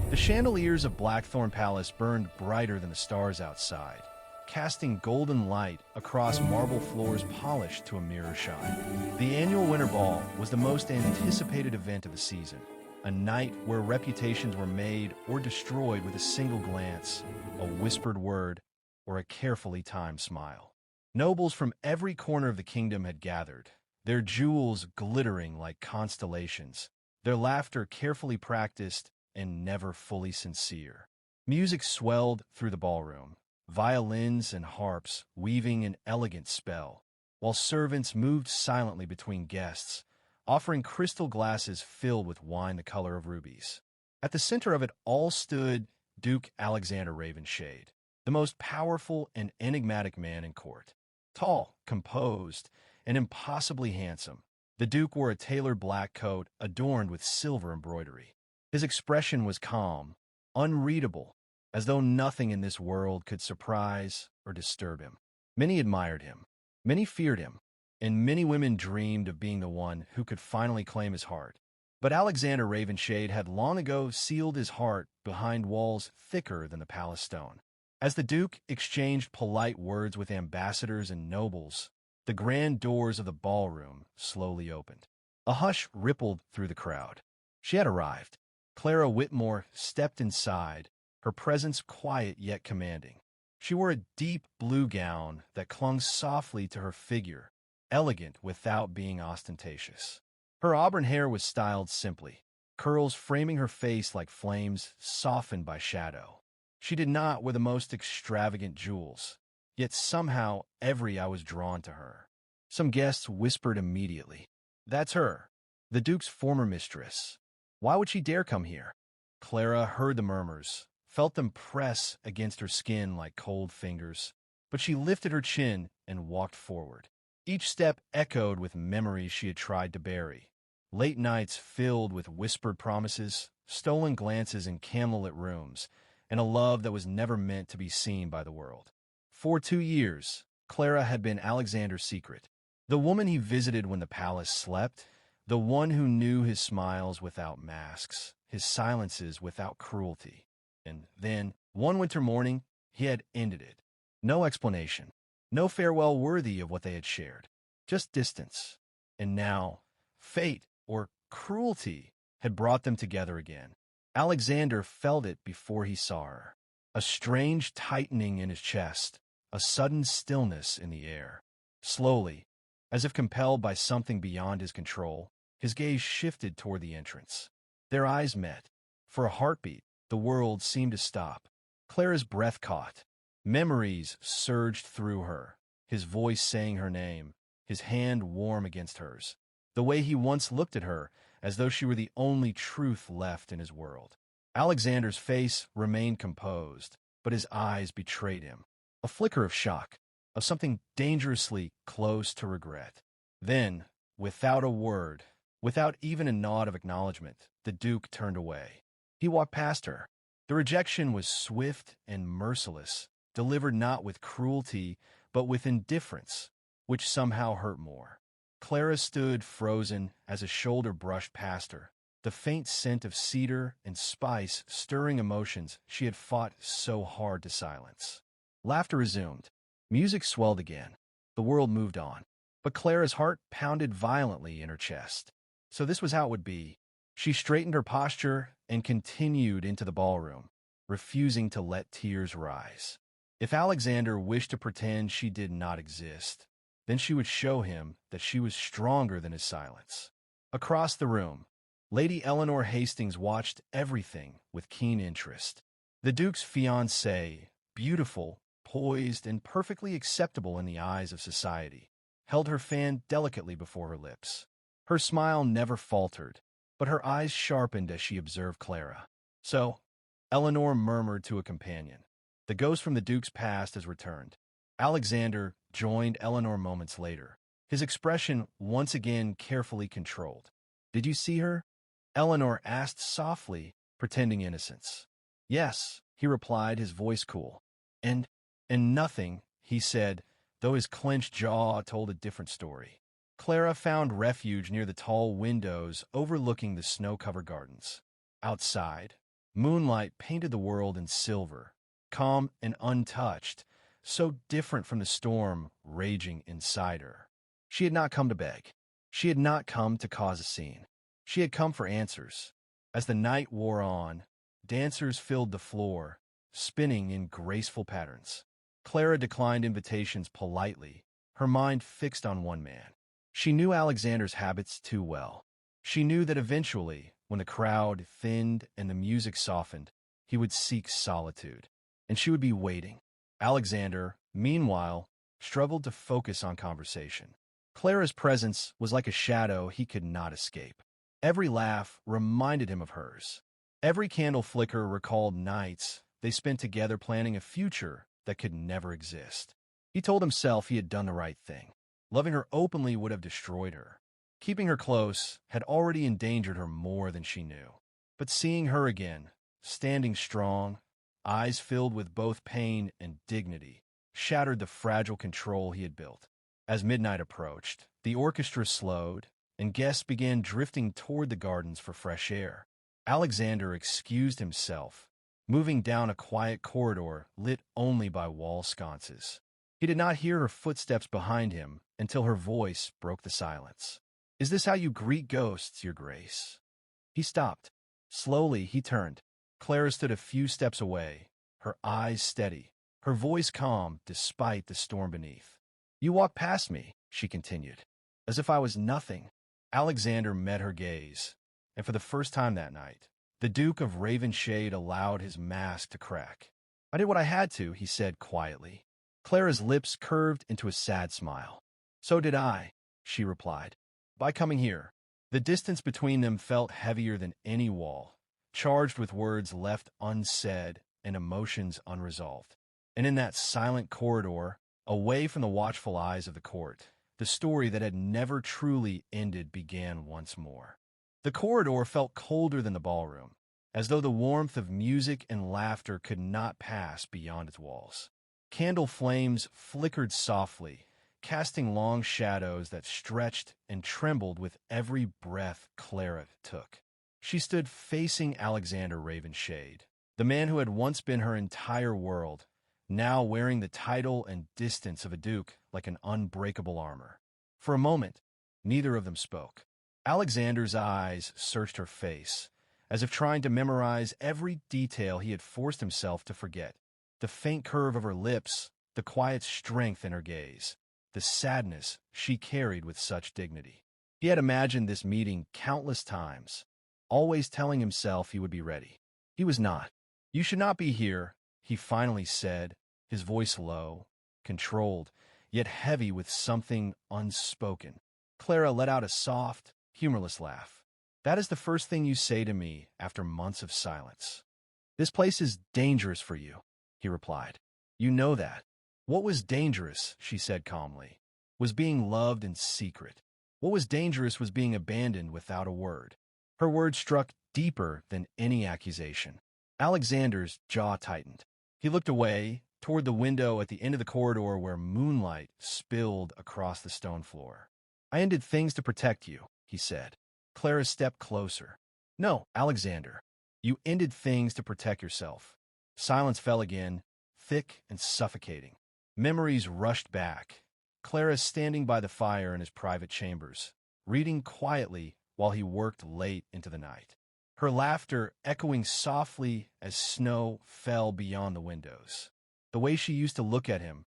The chandeliers of Blackthorn Palace burned brighter than the stars outside, casting golden light across marble floors polished to a mirror shine. The annual Winter Ball was the most anticipated event of the season, a night where reputations were made or destroyed with a single glance, a whispered word, or a carefully timed smile. Nobles from every corner of the kingdom had gathered, their jewels glittering like constellations, their laughter carefully practiced and never fully sincere. Music swelled through the ballroom, violins and harps weaving an elegant spell, while servants moved silently between guests, offering crystal glasses filled with wine the color of rubies. At the center of it all stood Duke Alexander Ravenshade, the most powerful and enigmatic man in court. Tall, composed, and impossibly handsome, the Duke wore a tailored black coat adorned with silver embroidery. His expression was calm, unreadable, as though nothing in this world could surprise or disturb him. Many admired him, many feared him, and many women dreamed of being the one who could finally claim his heart. But Alexander Ravenshade had long ago sealed his heart behind walls thicker than the palace stone. As the Duke exchanged polite words with ambassadors and nobles, the grand doors of the ballroom slowly opened. A hush rippled through the crowd. She had arrived. Clara Whitmore stepped inside, her presence quiet yet commanding. She wore a deep blue gown that clung softly to her figure, elegant without being ostentatious. Her auburn hair was styled simply, curls framing her face like flames softened by shadow. She did not wear the most extravagant jewels, yet somehow every eye was drawn to her. Some guests whispered immediately, "That's her, the Duke's former mistress. Why would she dare come here?" Clara heard the murmurs, felt them press against her skin like cold fingers, but she lifted her chin and walked forward. Each step echoed with memories she had tried to bury. Late nights filled with whispered promises, stolen glances in candlelit rooms, and a love that was never meant to be seen by the world. For 2 years, Clara had been Alexander's secret, the woman he visited when the palace slept, the one who knew his smiles without masks, his silences without cruelty. And then, one winter morning, he had ended it. No explanation, no farewell worthy of what they had shared, just distance. And now, fate, or cruelty, had brought them together again. Alexander felt it before he saw her. A strange tightening in his chest, a sudden stillness in the air. Slowly, as if compelled by something beyond his control, his gaze shifted toward the entrance. Their eyes met. For a heartbeat, the world seemed to stop. Clara's breath caught. Memories surged through her, his voice saying her name, his hand warm against hers. The way he once looked at her, as though she were the only truth left in his world. Alexander's face remained composed, but his eyes betrayed him. A flicker of shock, of something dangerously close to regret. Then, without a word, without even a nod of acknowledgement, the Duke turned away. He walked past her. The rejection was swift and merciless, delivered not with cruelty, but with indifference, which somehow hurt more. Clara stood frozen as a shoulder brushed past her, the faint scent of cedar and spice stirring emotions she had fought so hard to silence. Laughter resumed. Music swelled again. The world moved on. But Clara's heart pounded violently in her chest. So this was how it would be. She straightened her posture and continued into the ballroom, refusing to let tears rise. If Alexander wished to pretend she did not exist, then she would show him that she was stronger than his silence. Across the room, Lady Eleanor Hastings watched everything with keen interest. The Duke's fiancée, beautiful, poised, and perfectly acceptable in the eyes of society, held her fan delicately before her lips. Her smile never faltered, but her eyes sharpened as she observed Clara. "So," Eleanor murmured to a companion, "the ghost from the Duke's past has returned." Alexander joined Eleanor moments later, his expression once again carefully controlled. "Did you see her?" Eleanor asked softly, pretending innocence. "Yes," he replied, his voice cool. And nothing," he said, though his clenched jaw told a different story. Clara found refuge near the tall windows overlooking the snow-covered gardens. Outside, Moonlight painted the world in silver, calm and untouched, so different from the storm raging inside her. She had not come to beg. She had not come to cause a scene. She had come for answers. As the night wore on, dancers filled the floor, spinning in graceful patterns. Clara declined invitations politely, her mind fixed on one man. She knew Alexander's habits too well. She knew that eventually, when the crowd thinned and the music softened, he would seek solitude, and she would be waiting. Alexander, meanwhile, struggled to focus on conversation. Clara's presence was like a shadow he could not escape. Every laugh reminded him of hers. Every candle flicker recalled nights they spent together planning a future that could never exist. He told himself he had done the right thing. Loving her openly would have destroyed her. Keeping her close had already endangered her more than she knew. But seeing her again, standing strong, eyes filled with both pain and dignity, shattered the fragile control he had built. As midnight approached, the orchestra slowed, and guests began drifting toward the gardens for fresh air. Alexander excused himself, moving down a quiet corridor lit only by wall sconces. He did not hear her footsteps behind him until her voice broke the silence. "Is this how you greet ghosts, Your Grace?" He stopped. Slowly, he turned. Clara stood a few steps away, her eyes steady, her voice calm despite the storm beneath. "You walked past me," she continued, "as if I was nothing." Alexander met her gaze, and for the first time that night, the Duke of Ravenshade allowed his mask to crack. "I did what I had to," he said quietly. Clara's lips curved into a sad smile. "So did I," she replied, "by coming here." The distance between them felt heavier than any wall, charged with words left unsaid and emotions unresolved. And in that silent corridor, away from the watchful eyes of the court, the story that had never truly ended began once more. The corridor felt colder than the ballroom, as though the warmth of music and laughter could not pass beyond its walls. Candle flames flickered softly, casting long shadows that stretched and trembled with every breath Clara took. She stood facing Alexander Ravenshade, the man who had once been her entire world, now wearing the title and distance of a duke like an unbreakable armor. For a moment, neither of them spoke. Alexander's eyes searched her face, as if trying to memorize every detail he had forced himself to forget. The faint curve of her lips, the quiet strength in her gaze, the sadness she carried with such dignity. He had imagined this meeting countless times, always telling himself he would be ready. He was not. "You should not be here," he finally said, his voice low, controlled, yet heavy with something unspoken. Clara let out a soft, humorless laugh. "That is the first thing you say to me after months of silence." "This place is dangerous for you," he replied. "You know that." "What was dangerous," she said calmly, "was being loved in secret. What was dangerous was being abandoned without a word." Her words struck deeper than any accusation. Alexander's jaw tightened. He looked away, toward the window at the end of the corridor where moonlight spilled across the stone floor. "I ended things to protect you," he said. Clara stepped closer. "No, Alexander. You ended things to protect yourself." Silence fell again, thick and suffocating. Memories rushed back. Clara standing by the fire in his private chambers, reading quietly while he worked late into the night. Her laughter echoing softly as snow fell beyond the windows. The way she used to look at him,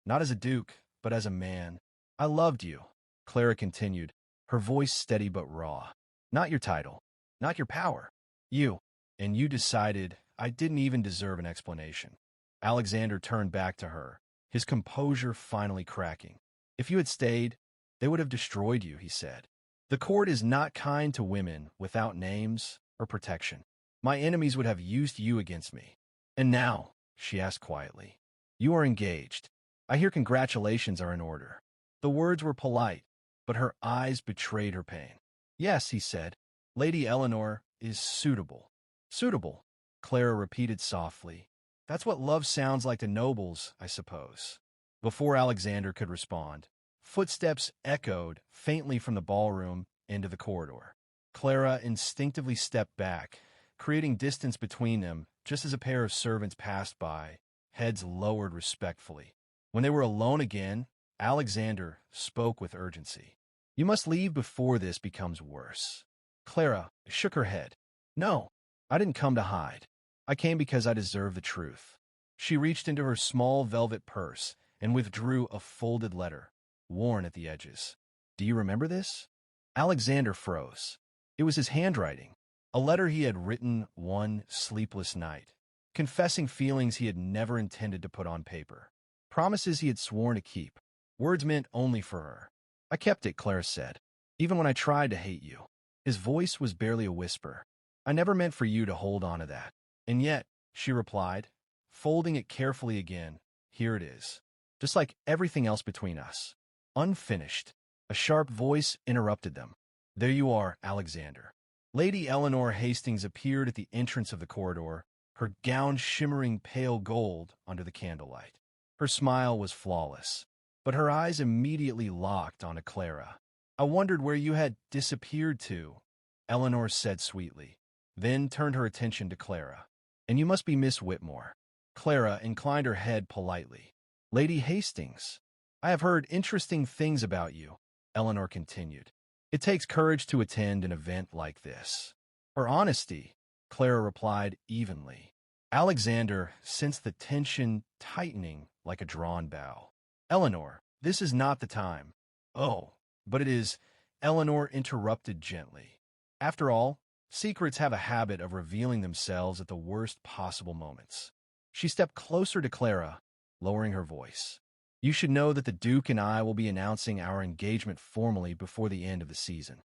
not as a duke, but as a man. "I loved you," Clara continued, her voice steady but raw. "Not your title, not your power. You. And you decided I didn't even deserve an explanation." Alexander turned back to her, his composure finally cracking. "If you had stayed, they would have destroyed you," he said. "The court is not kind to women without names or protection. My enemies would have used you against me." "And now," she asked quietly, "you are engaged. I hear congratulations are in order." The words were polite, but her eyes betrayed her pain. "Yes," he said, "Lady Eleanor is suitable." "Suitable," Clara repeated softly. "That's what love sounds like to nobles, I suppose." Before Alexander could respond, footsteps echoed faintly from the ballroom into the corridor. Clara instinctively stepped back, creating distance between them just as a pair of servants passed by, heads lowered respectfully. When they were alone again, Alexander spoke with urgency. "You must leave before this becomes worse." Clara shook her head. "No, I didn't come to hide. I came because I deserve the truth." She reached into her small velvet purse and withdrew a folded letter, worn at the edges. "Do you remember this?" Alexander froze. It was his handwriting, a letter he had written one sleepless night, confessing feelings he had never intended to put on paper, promises he had sworn to keep, words meant only for her. "I kept it," Clara said, "even when I tried to hate you." His voice was barely a whisper. "I never meant for you to hold on to that." "And yet," she replied, folding it carefully again, "here it is. Just like everything else between us. Unfinished." A sharp voice interrupted them. "There you are, Alexander." Lady Eleanor Hastings appeared at the entrance of the corridor, her gown shimmering pale gold under the candlelight. Her smile was flawless, but her eyes immediately locked onto Clara. "I wondered where you had disappeared to," Eleanor said sweetly, then turned her attention to Clara. "And you must be Miss Whitmore." Clara inclined her head politely. "Lady Hastings, I have heard interesting things about you," Eleanor continued. "It takes courage to attend an event like this." "Her honesty," Clara replied evenly. Alexander sensed the tension tightening like a drawn bow. "Eleanor, this is not the time." "Oh, but it is," Eleanor interrupted gently. "After all, secrets have a habit of revealing themselves at the worst possible moments." She stepped closer to Clara, lowering her voice. "You should know that the Duke and I will be announcing our engagement formally before the end of the season."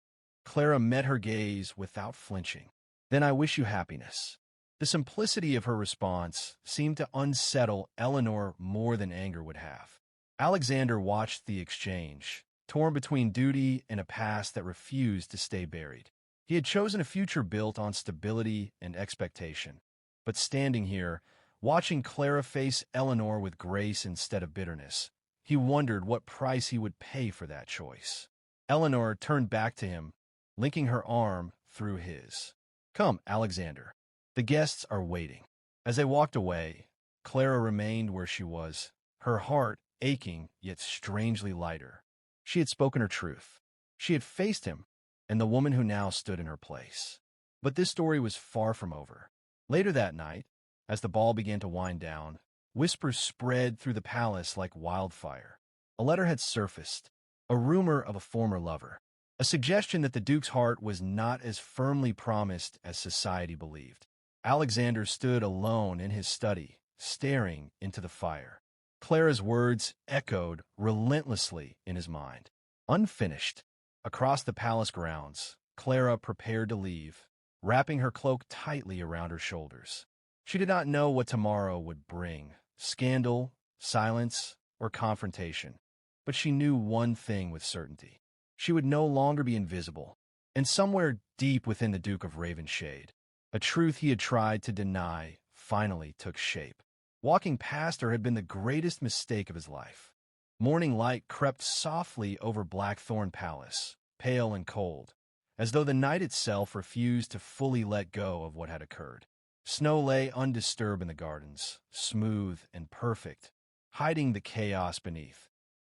Clara met her gaze without flinching. "Then I wish you happiness." The simplicity of her response seemed to unsettle Eleanor more than anger would have. Alexander watched the exchange, torn between duty and a past that refused to stay buried. He had chosen a future built on stability and expectation. But standing here, watching Clara face Eleanor with grace instead of bitterness, he wondered what price he would pay for that choice. Eleanor turned back to him, linking her arm through his. "Come, Alexander. The guests are waiting." As they walked away, Clara remained where she was, her heart aching yet strangely lighter. She had spoken her truth. She had faced him and the woman who now stood in her place. But this story was far from over. Later that night, as the ball began to wind down, whispers spread through the palace like wildfire. A letter had surfaced, a rumor of a former lover, a suggestion that the Duke's heart was not as firmly promised as society believed. Alexander stood alone in his study, staring into the fire. Clara's words echoed relentlessly in his mind. Unfinished. Across the palace grounds, Clara prepared to leave, wrapping her cloak tightly around her shoulders. She did not know what tomorrow would bring, scandal, silence, or confrontation. But she knew one thing with certainty. She would no longer be invisible, and somewhere deep within the Duke of Ravenshade, a truth he had tried to deny finally took shape. Walking past her had been the greatest mistake of his life. Morning light crept softly over Blackthorn Palace, pale and cold, as though the night itself refused to fully let go of what had occurred. Snow lay undisturbed in the gardens, smooth and perfect, hiding the chaos beneath,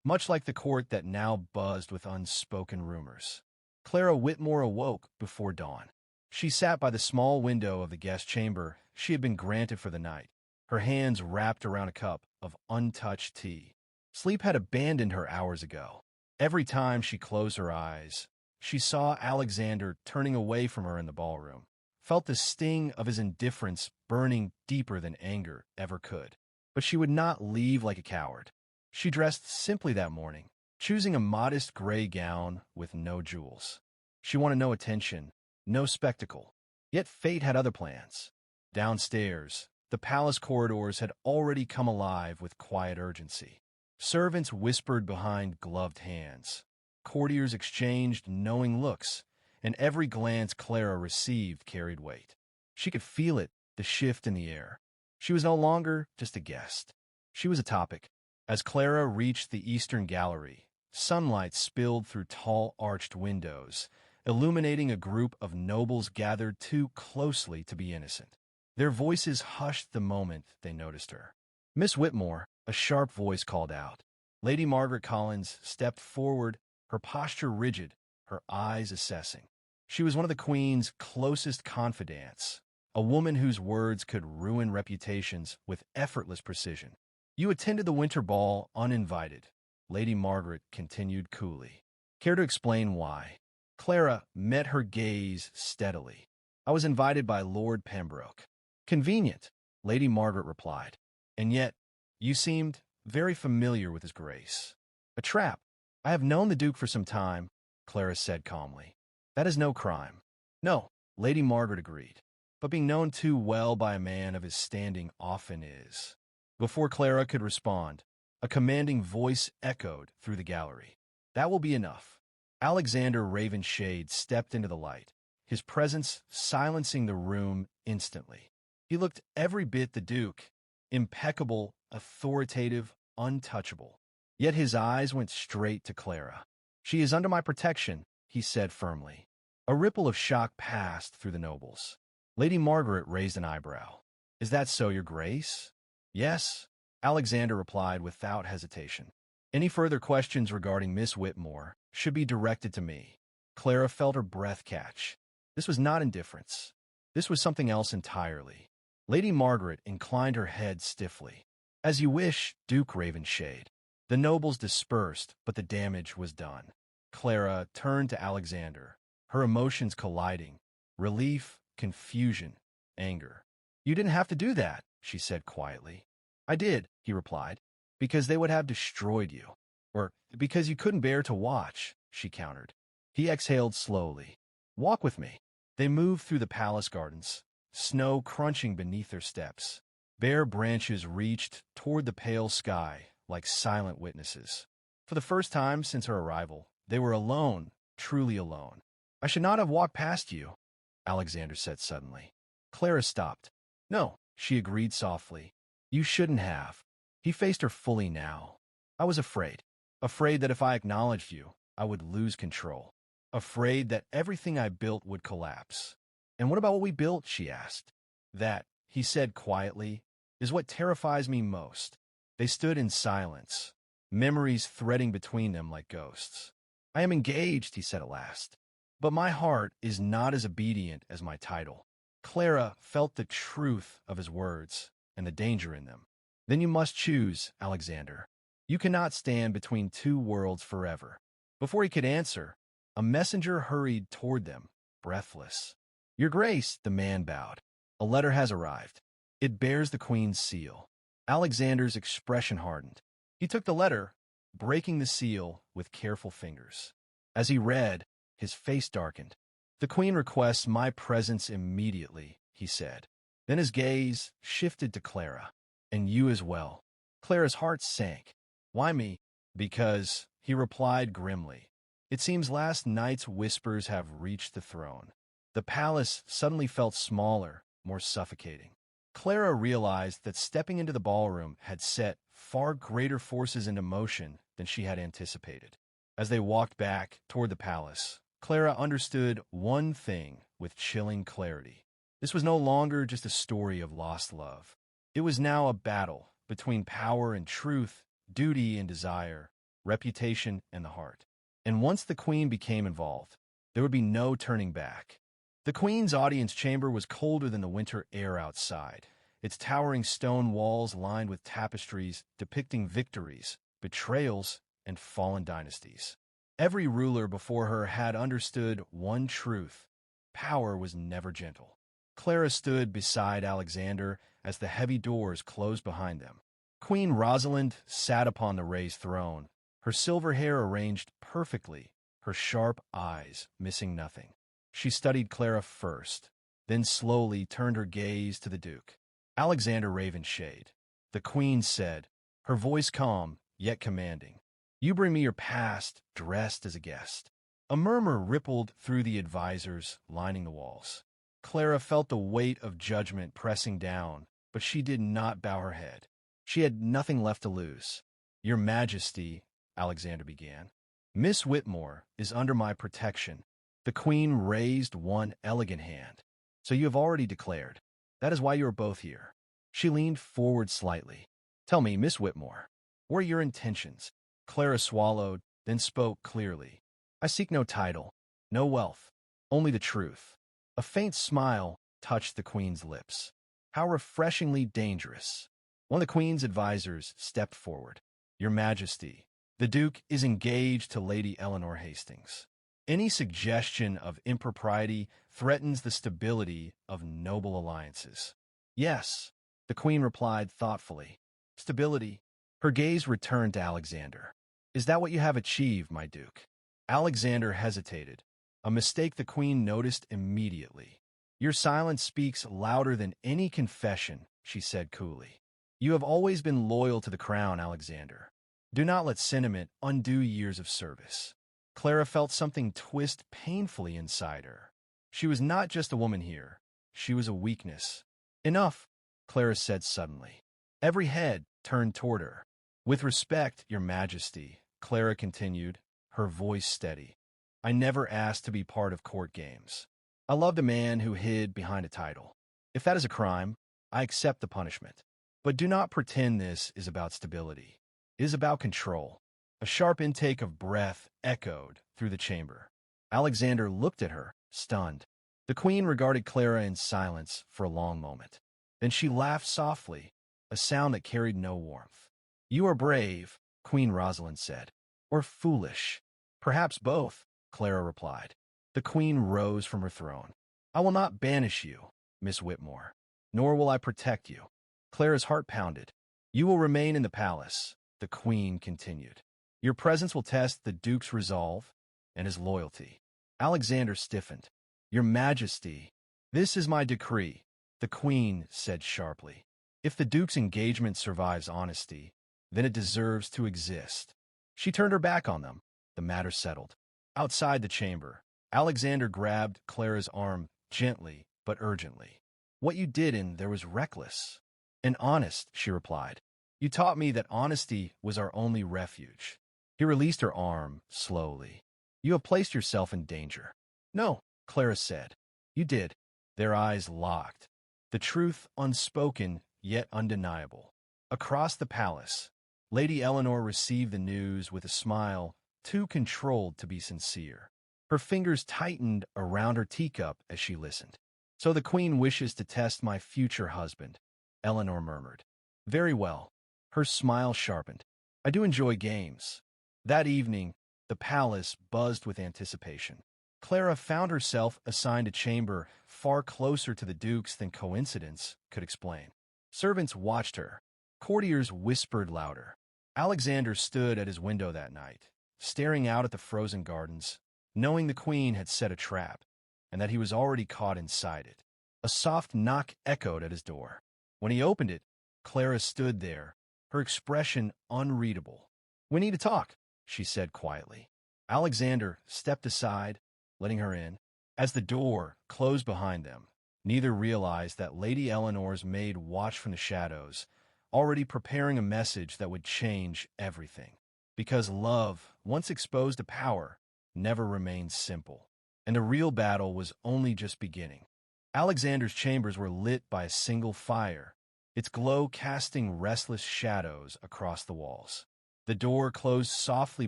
much like the court that now buzzed with unspoken rumors. Clara Whitmore awoke before dawn. She sat by the small window of the guest chamber she had been granted for the night, her hands wrapped around a cup of untouched tea. Sleep had abandoned her hours ago. Every time she closed her eyes, she saw Alexander turning away from her in the ballroom, felt the sting of his indifference burning deeper than anger ever could. But she would not leave like a coward. She dressed simply that morning, choosing a modest gray gown with no jewels. She wanted no attention, no spectacle. Yet fate had other plans. Downstairs, the palace corridors had already come alive with quiet urgency. Servants whispered behind gloved hands. Courtiers exchanged knowing looks, and every glance Clara received carried weight. She could feel it, the shift in the air. She was no longer just a guest. She was a topic. As Clara reached the eastern gallery, sunlight spilled through tall arched windows, illuminating a group of nobles gathered too closely to be innocent. Their voices hushed the moment they noticed her. "Miss Whitmore," a sharp voice called out. Lady Margaret Collins stepped forward, her posture rigid, her eyes assessing. She was one of the Queen's closest confidants, a woman whose words could ruin reputations with effortless precision. "You attended the winter ball uninvited," Lady Margaret continued coolly. "Care to explain why?" Clara met her gaze steadily. "I was invited by Lord Pembroke." "Convenient," Lady Margaret replied. "And yet, you seemed very familiar with his grace." "A trap. I have known the Duke for some time," Clara said calmly. "That is no crime." "No," Lady Margaret agreed. "But being known too well by a man of his standing often is." Before Clara could respond, a commanding voice echoed through the gallery. "That will be enough." Alexander Ravenshade stepped into the light, his presence silencing the room instantly. He looked every bit the Duke, impeccable, authoritative, untouchable. Yet his eyes went straight to Clara. "She is under my protection," he said firmly. A ripple of shock passed through the nobles. Lady Margaret raised an eyebrow. "Is that so, Your Grace?" "Yes," Alexander replied without hesitation. "Any further questions regarding Miss Whitmore should be directed to me." Clara felt her breath catch. This was not indifference. This was something else entirely. Lady Margaret inclined her head stiffly. "As you wish, Duke Ravenshade." The nobles dispersed, but the damage was done. Clara turned to Alexander, her emotions colliding. Relief, confusion, anger. "You didn't have to do that," she said quietly. "I did," he replied, "because they would have destroyed you." "Or because you couldn't bear to watch," she countered. He exhaled slowly. "Walk with me." They moved through the palace gardens, snow crunching beneath their steps. Bare branches reached toward the pale sky like silent witnesses. For the first time since her arrival, they were alone, truly alone. "I should not have walked past you," Alexander said suddenly. Clara stopped. "No," she agreed softly. "You shouldn't have." He faced her fully now. "I was afraid. Afraid that if I acknowledged you, I would lose control. Afraid that everything I built would collapse." "And what about what we built?" she asked. "That," he said quietly, "is what terrifies me most." They stood in silence, memories threading between them like ghosts. "I am engaged," he said at last. "But my heart is not as obedient as my title." Clara felt the truth of his words and the danger in them. "Then you must choose, Alexander. You cannot stand between two worlds forever." Before he could answer, a messenger hurried toward them, breathless. "Your Grace," the man bowed. "A letter has arrived. It bears the Queen's seal." Alexander's expression hardened. He took the letter, breaking the seal with careful fingers. As he read, his face darkened. "The Queen requests my presence immediately," he said. Then his gaze shifted to Clara. "And you as well." Clara's heart sank. "Why me?" "Because," he replied grimly, "it seems last night's whispers have reached the throne." The palace suddenly felt smaller, more suffocating. Clara realized that stepping into the ballroom had set far greater forces into motion than she had anticipated. As they walked back toward the palace, Clara understood one thing with chilling clarity. This was no longer just a story of lost love. It was now a battle between power and truth, duty and desire, reputation and the heart. And once the Queen became involved, there would be no turning back. The Queen's audience chamber was colder than the winter air outside, its towering stone walls lined with tapestries depicting victories, betrayals, and fallen dynasties. Every ruler before her had understood one truth: power was never gentle. Clara stood beside Alexander as the heavy doors closed behind them. Queen Rosalind sat upon the raised throne, her silver hair arranged perfectly, her sharp eyes missing nothing. She studied Clara first, then slowly turned her gaze to the Duke. "Alexander Ravenshade," the Queen said, her voice calm yet commanding. "You bring me your past dressed as a guest." A murmur rippled through the advisors lining the walls. Clara felt the weight of judgment pressing down, but she did not bow her head. She had nothing left to lose. "Your Majesty," Alexander began, "Miss Whitmore is under my protection." The queen raised one elegant hand. So you have already declared. That is why you are both here. She leaned forward slightly. Tell me, Miss Whitmore, what are your intentions? Clara swallowed, then spoke clearly. I seek no title, no wealth, only the truth. A faint smile touched the queen's lips. How refreshingly dangerous. One of the queen's advisors stepped forward. Your Majesty, the Duke is engaged to Lady Eleanor Hastings. Any suggestion of impropriety threatens the stability of noble alliances. Yes, the queen replied thoughtfully. Stability. Her gaze returned to Alexander. Is that what you have achieved, my Duke? Alexander hesitated, a mistake the queen noticed immediately. Your silence speaks louder than any confession, she said coolly. You have always been loyal to the crown, Alexander. Do not let sentiment undo years of service. Clara felt something twist painfully inside her. She was not just a woman here. She was a weakness. Enough, Clara said suddenly. Every head turned toward her. With respect, Your Majesty, Clara continued, her voice steady. I never asked to be part of court games. I loved a man who hid behind a title. If that is a crime, I accept the punishment. But do not pretend this is about stability. It is about control. A sharp intake of breath echoed through the chamber. Alexander looked at her, stunned. The queen regarded Clara in silence for a long moment. Then she laughed softly, a sound that carried no warmth. You are brave, Queen Rosalind said. Or foolish. Perhaps both, Clara replied. The queen rose from her throne. I will not banish you, Miss Whitmore, nor will I protect you. Clara's heart pounded. You will remain in the palace, the queen continued. Your presence will test the Duke's resolve and his loyalty. Alexander stiffened. Your Majesty, this is my decree, the queen said sharply. If the Duke's engagement survives honesty, then it deserves to exist. She turned her back on them. The matter settled. Outside the chamber, Alexander grabbed Clara's arm gently but urgently. What you did in there was reckless. And honest, she replied. You taught me that honesty was our only refuge. He released her arm slowly. You have placed yourself in danger. No, Clara said. You did. Their eyes locked. The truth unspoken yet undeniable. Across the palace, Lady Eleanor received the news with a smile too controlled to be sincere. Her fingers tightened around her teacup as she listened. So the queen wishes to test my future husband, Eleanor murmured. Very well. Her smile sharpened. I do enjoy games. That evening, the palace buzzed with anticipation. Clara found herself assigned a chamber far closer to the Duke's than coincidence could explain. Servants watched her. Courtiers whispered louder. Alexander stood at his window that night, staring out at the frozen gardens, knowing the queen had set a trap, and that he was already caught inside it. A soft knock echoed at his door. When he opened it, Clara stood there, her expression unreadable. We need to talk, she said quietly. Alexander stepped aside, letting her in. As the door closed behind them, neither realized that Lady Eleanor's maid watched from the shadows, already preparing a message that would change everything. Because love, once exposed to power, never remains simple. And the real battle was only just beginning. Alexander's chambers were lit by a single fire, its glow casting restless shadows across the walls. The door closed softly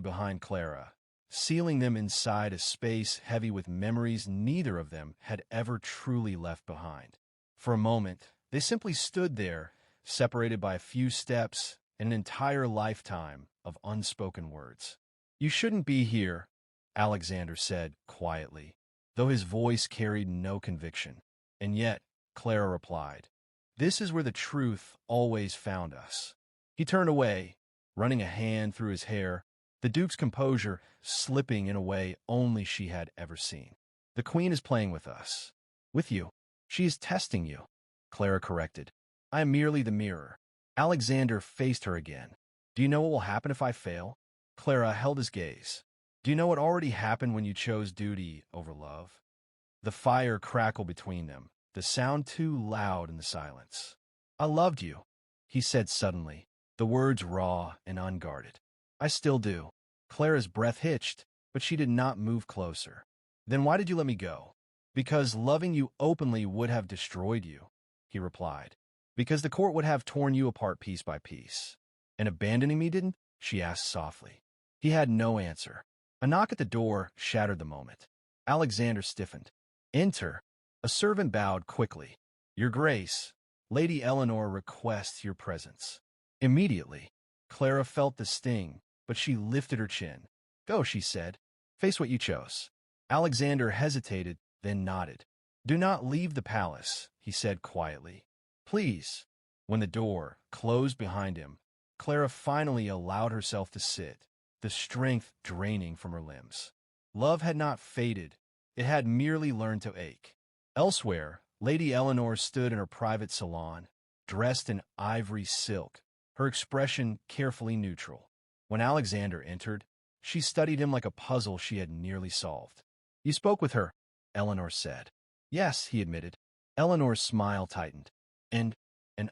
behind Clara, sealing them inside a space heavy with memories neither of them had ever truly left behind. For a moment, they simply stood there, separated by a few steps and an entire lifetime of unspoken words. You shouldn't be here, Alexander said quietly, though his voice carried no conviction. And yet, Clara replied, this is where the truth always found us. He turned away, running a hand through his hair, the Duke's composure slipping in a way only she had ever seen. The queen is playing with us. With you. She is testing you, Clara corrected. I am merely the mirror. Alexander faced her again. Do you know what will happen if I fail? Clara held his gaze. Do you know what already happened when you chose duty over love? The fire crackled between them, the sound too loud in the silence. I loved you, he said suddenly, the words raw and unguarded. I still do. Clara's breath hitched, but she did not move closer. Then why did you let me go? Because loving you openly would have destroyed you, he replied. Because the court would have torn you apart piece by piece. And abandoning me didn't? She asked softly. He had no answer. A knock at the door shattered the moment. Alexander stiffened. Enter. A servant bowed quickly. Your Grace, Lady Eleanor requests your presence. Immediately, Clara felt the sting, but she lifted her chin. Go, she said. Face what you chose. Alexander hesitated, then nodded. Do not leave the palace, he said quietly. Please. When the door closed behind him, Clara finally allowed herself to sit, the strength draining from her limbs. Love had not faded. It had merely learned to ache. Elsewhere, Lady Eleanor stood in her private salon, dressed in ivory silk, her expression carefully neutral. When Alexander entered, she studied him like a puzzle she had nearly solved. You spoke with her, Eleanor said. Yes, he admitted. Eleanor's smile tightened. And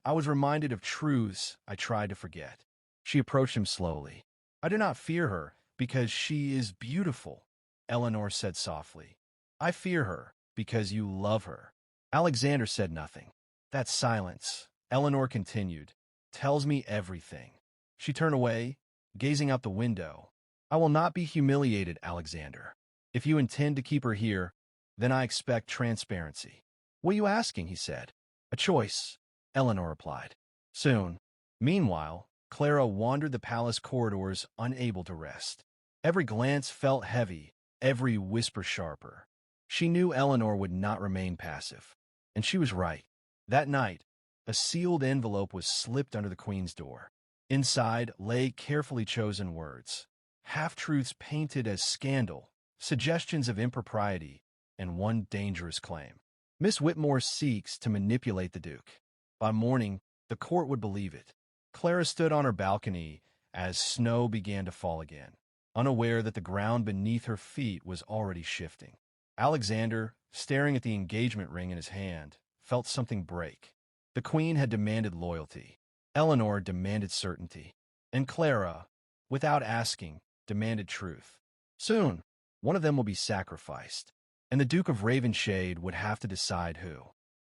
I was reminded of truths I tried to forget. She approached him slowly. I do not fear her, because she is beautiful, Eleanor said softly. I fear her, because you love her. Alexander said nothing. That silence, Eleanor continued, tells me everything. She turned away, gazing out the window. I will not be humiliated, Alexander. If you intend to keep her here, then I expect transparency. What are you asking, he said. A choice, Eleanor replied. Soon. Meanwhile, Clara wandered the palace corridors, unable to rest. Every glance felt heavy, every whisper sharper. She knew Eleanor would not remain passive. And she was right. That night, a sealed envelope was slipped under the queen's door. Inside lay carefully chosen words, half-truths painted as scandal, suggestions of impropriety, and one dangerous claim. Miss Whitmore seeks to manipulate the Duke. By morning, the court would believe it. Clara stood on her balcony as snow began to fall again, unaware that the ground beneath her feet was already shifting. Alexander, staring at the engagement ring in his hand, felt something break. The queen had demanded loyalty. Eleanor demanded certainty. And Clara, without asking, demanded truth. Soon, one of them will be sacrificed, and the Duke of Ravenshade would have to decide who.